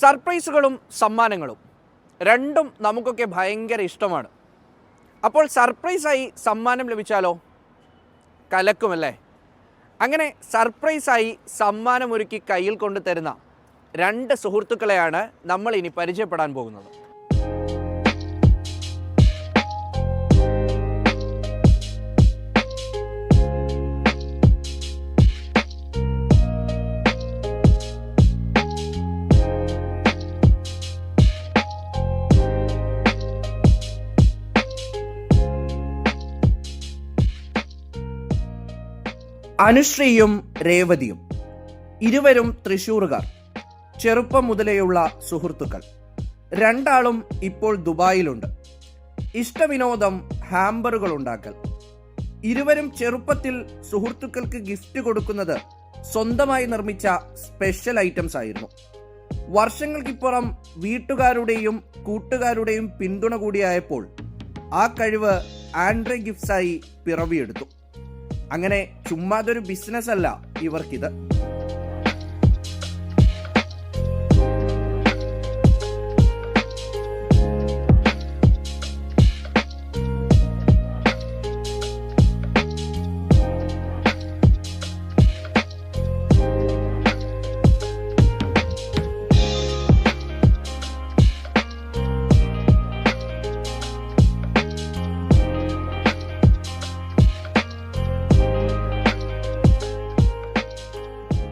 സർപ്രൈസുകളും സമ്മാനങ്ങളും രണ്ടും നമുക്കൊക്കെ ഭയങ്കര ഇഷ്ടമാണ്. അപ്പോൾ സർപ്രൈസായി സമ്മാനം ലഭിച്ചാലോ? കലക്കുമല്ലേ? അങ്ങനെ സർപ്രൈസായി സമ്മാനമൊരുക്കി കയ്യിൽ കൊണ്ട് തരുന്ന രണ്ട് സുഹൃത്തുക്കളെയാണ് നമ്മൾ ഇനി പരിചയപ്പെടാൻ പോകുന്നത്. അനുശ്രീയും രേവതിയും ഇരുവരും തൃശ്ശൂറുകാർ. ചെറുപ്പം മുതലേയുള്ള സുഹൃത്തുക്കൾ. രണ്ടാളും ഇപ്പോൾ ദുബായിലുണ്ട്. ഇഷ്ടവിനോദം ഹാംബറുകൾ ഉണ്ടാക്കൽ. ഇരുവരും ചെറുപ്പത്തിൽ സുഹൃത്തുക്കൾക്ക് ഗിഫ്റ്റ് കൊടുക്കുന്നത് സ്വന്തമായി നിർമ്മിച്ച സ്പെഷ്യൽ ഐറ്റംസ് ആയിരുന്നു. വർഷങ്ങൾക്കിപ്പുറം വീട്ടുകാരുടെയും കൂട്ടുകാരുടെയും പിന്തുണ കൂടിയായപ്പോൾ ആ കഴിവ് ആൻഡ്രെ ഗിഫ്റ്റ്സായി പിറവിയെടുത്തു. അങ്ങനെ ചുമ്മാതൊരു ബിസിനസ് അല്ല ഇവർക്കിത്.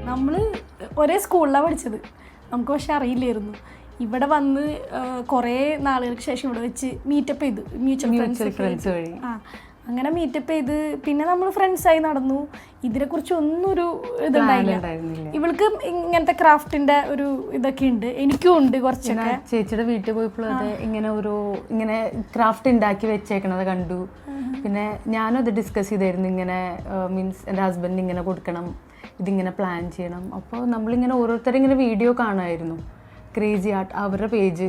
നമ്മൾ ഒരേ സ്കൂളിലാണ് പഠിച്ചത്. നമുക്ക് പക്ഷെ അറിയില്ലായിരുന്നു. ഇവിടെ വന്ന് കുറേ നാളുകൾക്ക് ശേഷം ഇവിടെ വെച്ച് മീറ്റപ്പ് ചെയ്തു. മ്യൂച്വൽ ഫ്രണ്ട്സ് വഴി അങ്ങനെ മീറ്റപ്പ് ചെയ്ത് പിന്നെ നമ്മൾ ഫ്രണ്ട്സായി നടന്നു. ഇതിനെക്കുറിച്ച് ഒന്നും ഒരു ഇതുണ്ടായില്ല. ഇവൾക്ക് ഇങ്ങനത്തെ ക്രാഫ്റ്റിന്റെ ഒരു ഇതൊക്കെ ഉണ്ട്, എനിക്കും ഉണ്ട് കുറച്ചൊക്കെ. ചേച്ചിയുടെ വീട്ടിൽ പോയപ്പോൾ ഇങ്ങനെ ക്രാഫ്റ്റ് ഉണ്ടാക്കി വെച്ചേക്കണത് കണ്ടു. പിന്നെ ഞാനും അത് ഡിസ്കസ് ചെയ്തായിരുന്നു. ഇങ്ങനെ മീൻസ് എൻ്റെ ഹസ്ബൻഡിന് ഇങ്ങനെ കൊടുക്കണം, ഇതിങ്ങനെ പ്ലാൻ ചെയ്യണം. അപ്പോൾ നമ്മളിങ്ങനെ ഓരോരുത്തരും ഇങ്ങനെ വീഡിയോ കാണുമായിരുന്നു. ക്രേസി ആർട്ട് അവരുടെ പേജ്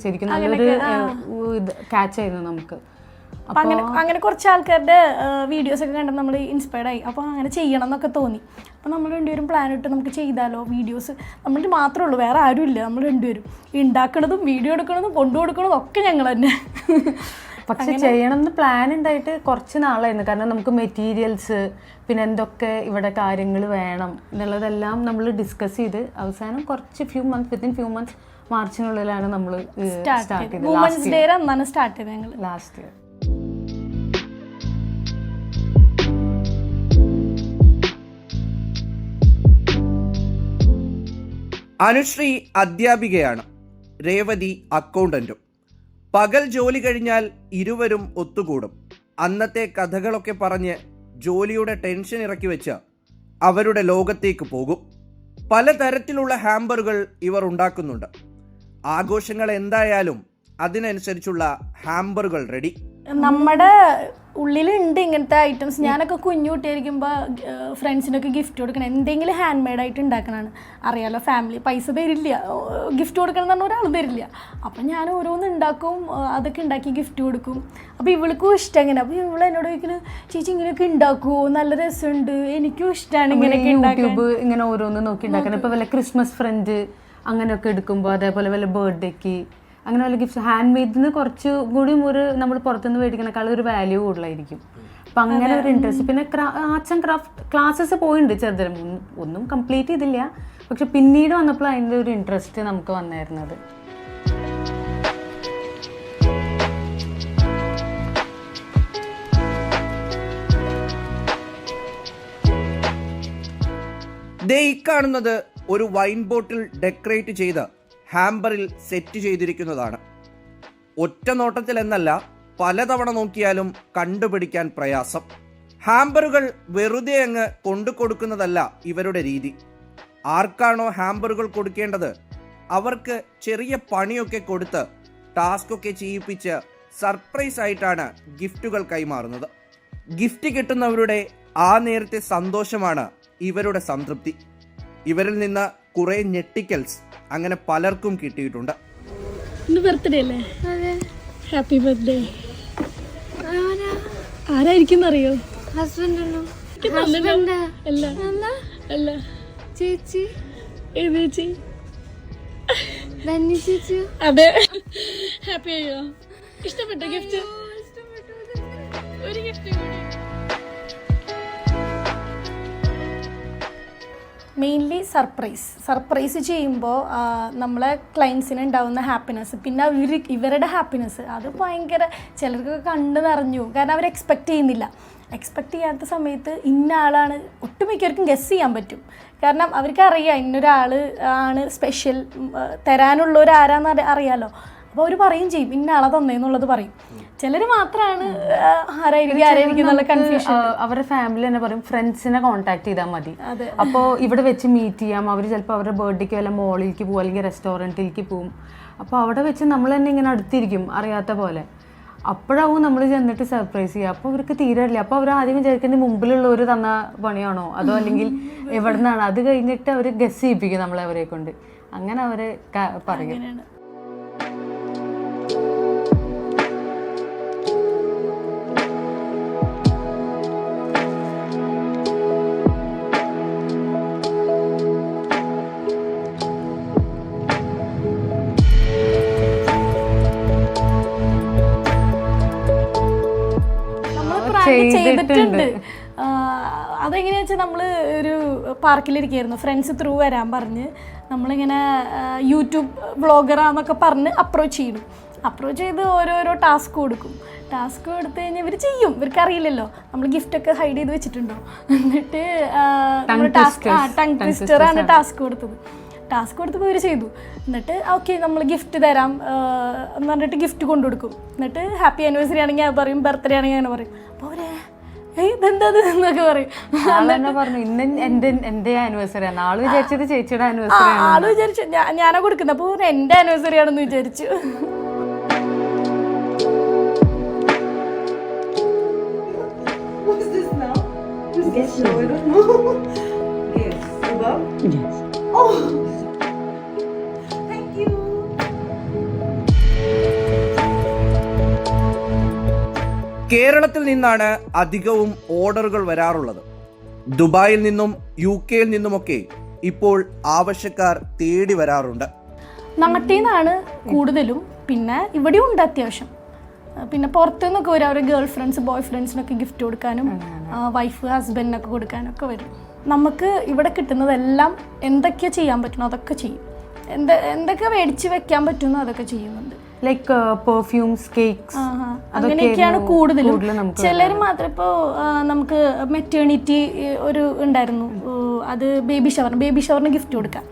ശരിക്കും നല്ലൊരു ക്യാച്ച് ആയിരുന്നു നമുക്ക്. അങ്ങനെ കുറച്ച് ആൾക്കാരുടെ വീഡിയോസൊക്കെ കണ്ട് നമ്മൾ ഇൻസ്പയർഡ് ആയി. അപ്പോൾ അങ്ങനെ ചെയ്യണം എന്നൊക്കെ തോന്നി. അപ്പോൾ നമ്മൾ രണ്ടുപേരും പ്ലാൻ ഇട്ട് നമുക്ക് ചെയ്താലോ. വീഡിയോസ് നമ്മൾ മാത്രമേ ഉള്ളൂ, വേറെ ആരും ഇല്ല. നമ്മൾ രണ്ടുപേരും ഉണ്ടാക്കണതും വീഡിയോ എടുക്കണതും കൊണ്ടു കൊടുക്കണതും ഒക്കെ ഞങ്ങൾ തന്നെ. പക്ഷെ ചെയ്യണമെന്ന് പ്ലാൻ ഉണ്ടായിട്ട് കുറച്ച് നാളായിരുന്നു. കാരണം നമുക്ക് മെറ്റീരിയൽസ് പിന്നെ എന്തൊക്കെ ഇവിടെ കാര്യങ്ങൾ വേണം എന്നുള്ളതെല്ലാം നമ്മൾ ഡിസ്കസ് ചെയ്ത് അവസാനം കുറച്ച് വിത്തിൻ ഫ്യൂ മന്ത്സ് മാർച്ചിനുള്ളിലാണ് നമ്മൾ സ്റ്റാർട്ട് ചെയ്തത്. Last year. അനുശ്രീ അധ്യാപികയാണ്, രേവതി അക്കൗണ്ടന്റും. പകൽ ജോലി കഴിഞ്ഞാൽ ഇരുവരും ഒത്തുകൂടും. അന്നത്തെ കഥകളൊക്കെ പറഞ്ഞ് ജോലിയുടെ ടെൻഷൻ ഇറക്കി വെച്ച് അവരുടെ ലോകത്തേക്ക് പോകും. പലതരത്തിലുള്ള ഹാംബറുകൾ ഇവർ ഉണ്ടാക്കുന്നുണ്ട്. ആഘോഷങ്ങൾ എന്തായാലും അതിനനുസരിച്ചുള്ള ഹാംബറുകൾ റെഡി. നമ്മുടെ ഉള്ളിലുണ്ട് ഇങ്ങനത്തെ ഐറ്റംസ്. ഞാനൊക്കെ കുഞ്ഞു കുട്ടിയായിരിക്കുമ്പോൾ ഫ്രണ്ട്സിനൊക്കെ ഗിഫ്റ്റ് കൊടുക്കണം, എന്തെങ്കിലും ഹാൻഡ് മെയ്ഡായിട്ട് ഉണ്ടാക്കണതാണ്. അറിയാലോ, ഫാമിലി പൈസ തരില്ല, ഗിഫ്റ്റ് കൊടുക്കണം എന്ന് പറഞ്ഞാൽ ഒരാൾ തരില്ല. അപ്പം ഞാൻ ഓരോന്ന് ഉണ്ടാക്കും, അതൊക്കെ ഉണ്ടാക്കി ഗിഫ്റ്റ് കൊടുക്കും. അപ്പോൾ ഇവൾക്കും ഇഷ്ടം അങ്ങനെ. അപ്പോൾ ഇവൾ എന്നോട് ചോദിക്കുന്നത്, ചേച്ചി ഇങ്ങനെയൊക്കെ ഉണ്ടാക്കുമോ, നല്ല രസമുണ്ട്, എനിക്കും ഇഷ്ടമാണ് ഇങ്ങനെയൊക്കെ യൂട്യൂബ് ഇങ്ങനെ ഓരോന്ന് നോക്കി ഉണ്ടാക്കണം. ഇപ്പോൾ വല്ല ക്രിസ്മസ് ഫ്രണ്ട് അങ്ങനെയൊക്കെ എടുക്കുമ്പോൾ, അതേപോലെ വല്ല ബർത്ത്ഡേക്ക് അങ്ങനെ വല്ല ഗിഫ്റ്റ്സ് ഹാൻഡ് മെയ്ഡിന് കുറച്ച് കൂടി നമ്മൾ പുറത്തുനിന്ന് മേടിക്കണേക്കാളും ഒരു വാല്യൂ കൂടുതലായിരിക്കും. അപ്പം അങ്ങനെ ഒരു ഇൻട്രസ്റ്റ്. പിന്നെ ആർട്സ് ആൻഡ് ക്രാഫ്റ്റ് ക്ലാസ്സസ് പോയിട്ടുണ്ട് ചെറുതിലും, ഒന്നും കംപ്ലീറ്റ് ചെയ്തില്ല. പക്ഷെ പിന്നീട് വന്നപ്പോൾ അതിൻ്റെ ഒരു ഇൻട്രസ്റ്റ് നമുക്ക് വന്നായിരുന്നത്. ഈ കാണുന്നത് ഒരു വൈൻ ബോട്ടിൽ ഡെക്കറേറ്റ് ചെയ്ത് ഹാംബറിൽ സെറ്റ് ചെയ്തിരിക്കുന്നതാണ്. ഒറ്റ നോട്ടത്തിൽ എന്നല്ല, പലതവണ നോക്കിയാലും കണ്ടുപിടിക്കാൻ പ്രയാസം. ഹാംബറുകൾ വെറുതെ അങ്ങ് കൊണ്ടു കൊടുക്കുന്നതല്ല ഇവരുടെ രീതി. ആർക്കാണോ ഹാംബറുകൾ കൊടുക്കേണ്ടത് അവർക്ക് ചെറിയ പണിയൊക്കെ കൊടുത്ത് ടാസ്കൊക്കെ ചെയ്യിപ്പിച്ച് സർപ്രൈസ് ആയിട്ടാണ് ഗിഫ്റ്റുകൾ കൈമാറുന്നത്. ഗിഫ്റ്റ് കിട്ടുന്നവരുടെ ആ നേരത്തെ സന്തോഷമാണ് ഇവരുടെ സംതൃപ്തി. ഇവരിൽ നിന്ന് കുറെ ഞെട്ടിക്കൽസ് അങ്ങനെ പലർക്കും കിട്ടിയിട്ടുണ്ട്. ബർത്ത്ഡേ അല്ലേ? Happy birthday. ആരായിരിക്കും അറിയോ? ഹസ്ബൻഡ് അല്ല ചേച്ചി. ചേച്ചി അതെ. ഹാപ്പി ആയോ? ഇഷ്ടപ്പെട്ട ഗിഫ്റ്റ്? ഒരു ഗിഫ്റ്റ് കൂടി. മെയിൻലി സർപ്രൈസ് ചെയ്യുമ്പോൾ നമ്മളെ ക്ലയൻസിന് ഉണ്ടാവുന്ന ഹാപ്പിനെസ്, പിന്നെ ഇവരുടെ ഹാപ്പിനെസ്, അത് ഭയങ്കര, ചിലർക്കൊക്കെ കണ്ടു നിറഞ്ഞു. കാരണം അവർ എക്സ്പെക്റ്റ് ചെയ്യാത്ത സമയത്ത് ഇന്ന ആളാണ്, ഒട്ടുമിക്കവർക്കും ഗസ് ചെയ്യാൻ പറ്റും. കാരണം അവർക്കറിയാം ഇന്നൊരാൾ ആണ് സ്പെഷ്യൽ, തരാനുള്ളവരാരാന്ന് അറിയാലോ. അപ്പോൾ അവർ പറയും ചെയ്യും ഇന്ന ആളെ തന്നേന്നുള്ളത് പറയും. ചിലർ മാത്രമാണ് ആരായിരിക്കും എന്നുള്ള കൺഫ്യൂഷൻ. അവരുടെ ഫാമിലി തന്നെ പറയും ഫ്രണ്ട്സിനെ കോൺടാക്ട് ചെയ്താൽ മതി, അപ്പോൾ ഇവിടെ വെച്ച് മീറ്റ് ചെയ്യാം. അവർ ചിലപ്പോൾ അവരുടെ ബർത്ത്ഡേക്ക് വല്ല മോളിലേക്ക് പോകും, അല്ലെങ്കിൽ റെസ്റ്റോറൻറ്റിലേക്ക് പോകും. അപ്പോൾ അവിടെ വെച്ച് നമ്മൾ തന്നെ ഇങ്ങനെ അടുത്തിരിക്കും അറിയാത്ത പോലെ. അപ്പോഴാവും നമ്മൾ ചെന്നിട്ട് സർപ്രൈസ് ചെയ്യുക. അപ്പോൾ അവർക്ക് തീരല്ല. അപ്പോൾ അവർ ആദ്യം വിചാരിക്കുന്നത് മുമ്പിലുള്ളവർ തന്ന പണിയാണോ അതോ അല്ലെങ്കിൽ എവിടെ നിന്നാണ്. അത് കഴിഞ്ഞിട്ട് അവർ ഗസ് ചെയ്യിപ്പിക്കും നമ്മളെ അവരെ കൊണ്ട്. അങ്ങനെ അവർ പറയും. ചെയ്തിട്ടുണ്ട്. അതെങ്ങനെയാ വെച്ചാൽ നമ്മൾ ഒരു പാർക്കിലിരിക്കുകയായിരുന്നു, ഫ്രണ്ട്സ് ത്രൂ വരാൻ പറഞ്ഞ് നമ്മളിങ്ങനെ യൂട്യൂബ് വ്ളോഗറാന്നൊക്കെ പറഞ്ഞ് അപ്രോച്ച് ചെയ്ത് ഓരോരോ ടാസ്ക് കൊടുക്കും. ടാസ്ക് കൊടുത്തു കഴിഞ്ഞാൽ ഇവർ ചെയ്യും. ഇവർക്ക് അറിയില്ലല്ലോ നമ്മൾ ഗിഫ്റ്റൊക്കെ ഹൈഡ് ചെയ്ത് വെച്ചിട്ടുണ്ടോ. എന്നിട്ട് ടങ് ട്വിസ്റ്ററാണ് ടാസ്ക് കൊടുത്തപ്പോൾ ഇവർ ചെയ്തു. എന്നിട്ട് ഓക്കെ നമ്മൾ ഗിഫ്റ്റ് തരാം എന്ന് പറഞ്ഞിട്ട് ഗിഫ്റ്റ് കൊണ്ടുകൊടുക്കും. എന്നിട്ട് ഹാപ്പി ആനിവേഴ്സറി ആണെങ്കിൽ അത് പറയും, ബർത്ത്ഡേ ആണെങ്കിൽ അങ്ങനെ പറയും. അപ്പോൾ അവരെ ഇതെന്തത് എന്നൊക്കെ പറയും. എന്റെ ആനിവേഴ്സറി ആണ്, ആള് വിചാരിച്ചത് ചേച്ചിയുടെ ആനിവേഴ്സറി, ആള് വിചാരിച്ചു ഞാനാ കൊടുക്കുന്നത്. അപ്പോൾ എൻ്റെ ആനിവേഴ്സറി ആണെന്ന് വിചാരിച്ചു. കേരളത്തിൽ നിന്നാണ് അധികവും ഓർഡറുകൾ വരാറുള്ളത്. ദുബായിൽ നിന്നും UK നിന്നുമൊക്കെ ഇപ്പോൾ ആവശ്യക്കാർ തേടി വരാറുണ്ട്. നാട്ടിൽ നിന്നാണ് കൂടുതലും, പിന്നെ ഇവിടെയും ഉണ്ട് അത്യാവശ്യം. പിന്നെ പുറത്തുനിന്നൊക്കെ വരും, അവരുടെ ഗേൾ ഫ്രണ്ട്സ് ബോയ് ഫ്രണ്ട്സിനൊക്കെ ഗിഫ്റ്റ് കൊടുക്കാനും വൈഫ് ഹസ്ബൻഡിനൊക്കെ കൊടുക്കാനൊക്കെ വരും. നമുക്ക് ഇവിടെ കിട്ടുന്നതെല്ലാം എന്തൊക്കെയാണ് ചെയ്യാൻ പറ്റുന്നോ അതൊക്കെ ചെയ്യും. എന്തൊക്കെ മേടിച്ച് വെക്കാൻ പറ്റുന്നോ അതൊക്കെ ചെയ്യുന്നുണ്ട്. ലൈക്ക് പെർഫ്യൂംസ്, കേക്ക്സ്, അങ്ങനെയൊക്കെയാണ് കൂടുതലും. ചിലർ മാത്രം ഇപ്പോൾ നമുക്ക് മെറ്റേണിറ്റി ഒരു ഉണ്ടായിരുന്നു, അത് ബേബി ഷവറിന് ഗിഫ്റ്റ് കൊടുക്കാം.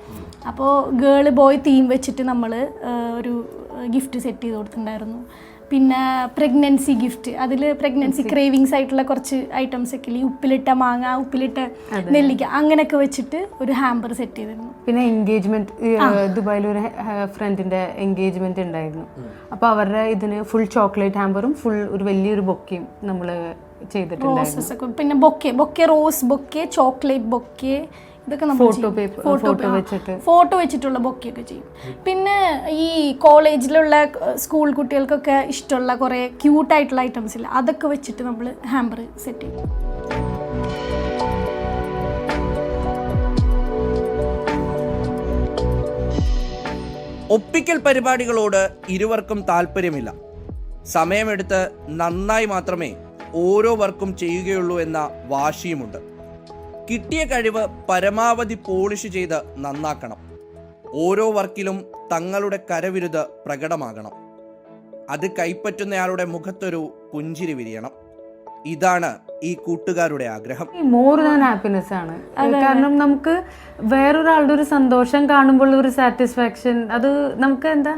അപ്പോൾ ഗേള് ബോയ് തീം വെച്ചിട്ട് നമ്മൾ ഒരു ഗിഫ്റ്റ് സെറ്റ് ചെയ്ത് കൊടുത്തിട്ടുണ്ടായിരുന്നു. പിന്നെ പ്രഗ്നൻസി ഗിഫ്റ്റ്, അതിൽ പ്രഗ്നൻസി ക്രേവിങ്സ് ആയിട്ടുള്ള കുറച്ച് ഐറ്റംസ് ഒക്കെ ഇല്ലേ, ഉപ്പിലിട്ട മാങ്ങ, ഉപ്പിലിട്ട നെല്ലിക്ക, അങ്ങനെയൊക്കെ വെച്ചിട്ട് ഒരു ഹാമ്പർ സെറ്റ് ചെയ്തിരുന്നു. പിന്നെ എൻഗേജ്മെന്റ്, ദുബായിൽ ഒരു ഫ്രണ്ടിന്റെ എൻഗേജ്മെന്റ് ഉണ്ടായിരുന്നു. അപ്പോൾ അവരുടെ ഇതിന് ഫുൾ ചോക്ലേറ്റ് ഹാമ്പറും ഫുൾ ഒരു വലിയൊരു ബൊക്കയും നമ്മൾ ചെയ്തിട്ടുണ്ടായിരുന്നു. പിന്നെ bouquet rose bouquet, chocolate bouquet, ഇതൊക്കെ ഫോട്ടോ വെച്ചിട്ടുള്ള ബൊക്കെയൊക്കെ ചെയ്യും. പിന്നെ ഈ കോളേജിലുള്ള സ്കൂൾ കുട്ടികൾക്കൊക്കെ ഇഷ്ടമുള്ള കുറേ ക്യൂട്ടായിട്ടുള്ള ഐറ്റംസ് ഇല്ല, അതൊക്കെ വെച്ചിട്ട് നമ്മൾ ഹാമ്പർ സെറ്റ് ചെയ്യും. ഒപ്പിക്കൽ പരിപാടികളോട് ഇരുവർക്കും താല്പര്യമില്ല. സമയമെടുത്ത് നന്നായി മാത്രമേ ഓരോ വർക്കും ചെയ്യുകയുള്ളൂ എന്ന വാശിയുമുണ്ട്. കിട്ടിയ കഴിവ് പരമാവധി പോളിഷ് ചെയ്ത് നന്നാക്കണം. ഓരോ വർക്കിലും തങ്ങളുടെ കരവിരുത് പ്രകടമാകണം. അത് കൈപ്പറ്റുന്നയാളുടെ മുഖത്തൊരു പുഞ്ചിരി വിരിയണം. ഇതാണ് ഈ കൂട്ടുകാരുടെ ആഗ്രഹം. മോർ ദാൻ ഹാപ്പിനെസ് ആണ്. കാരണം നമുക്ക് വേറൊരാളുടെ ഒരു സന്തോഷം കാണുമ്പോൾ ഒരു സാറ്റിസ്ഫാക്ഷൻ, അത് നമുക്ക് എന്താ,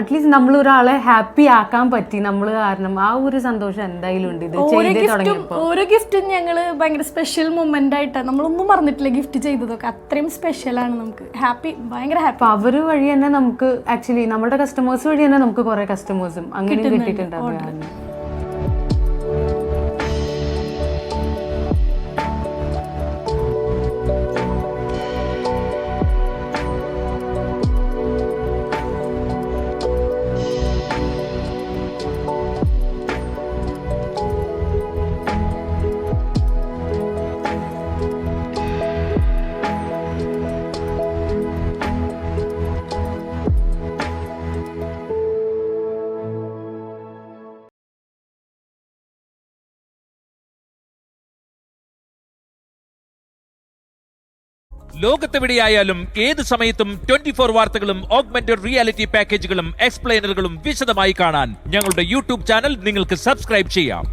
അറ്റ്ലീസ്റ്റ് നമ്മൾ ഒരാളെ ഹാപ്പി ആക്കാൻ പറ്റി നമ്മൾ കാരണം, ആ ഒരു സന്തോഷം എന്തായാലും ഉണ്ട്. ഇത് ചെയ്ത് തുടങ്ങിയപ്പോൾ ഓരോ ഗിഫ്റ്റും ഞങ്ങൾ ഭയങ്കര സ്പെഷ്യൽ മൊമെന്റ് ആയിട്ടാണ്, നമ്മളൊന്നും മറന്നിട്ടില്ല ഗിഫ്റ്റ് ചെയ്തതൊക്കെ. അത്രയും സ്പെഷ്യലാണ്, നമുക്ക് ഹാപ്പി, ഭയങ്കര ഹാപ്പി. അവർ വഴി തന്നെ നമുക്ക് ആക്ച്വലി നമ്മുടെ കസ്റ്റമേഴ്സ് വഴി തന്നെ നമുക്ക് കുറെ കസ്റ്റമേഴ്സും അങ്ങനെ കിട്ടിയിട്ടുണ്ട്. ലോകത്തെവിടെയായാലും ഏത് സമയത്തും 24 വാർത്തകളും ഓഗ്മെന്റഡ് റിയാലിറ്റി പാക്കേജുകളും എക്സ്പ്ലെയിനറുകളും വിശദമായി കാണാൻ ഞങ്ങളുടെ യൂട്യൂബ് ചാനൽ നിങ്ങൾക്ക് സബ്സ്ക്രൈബ് ചെയ്യാം.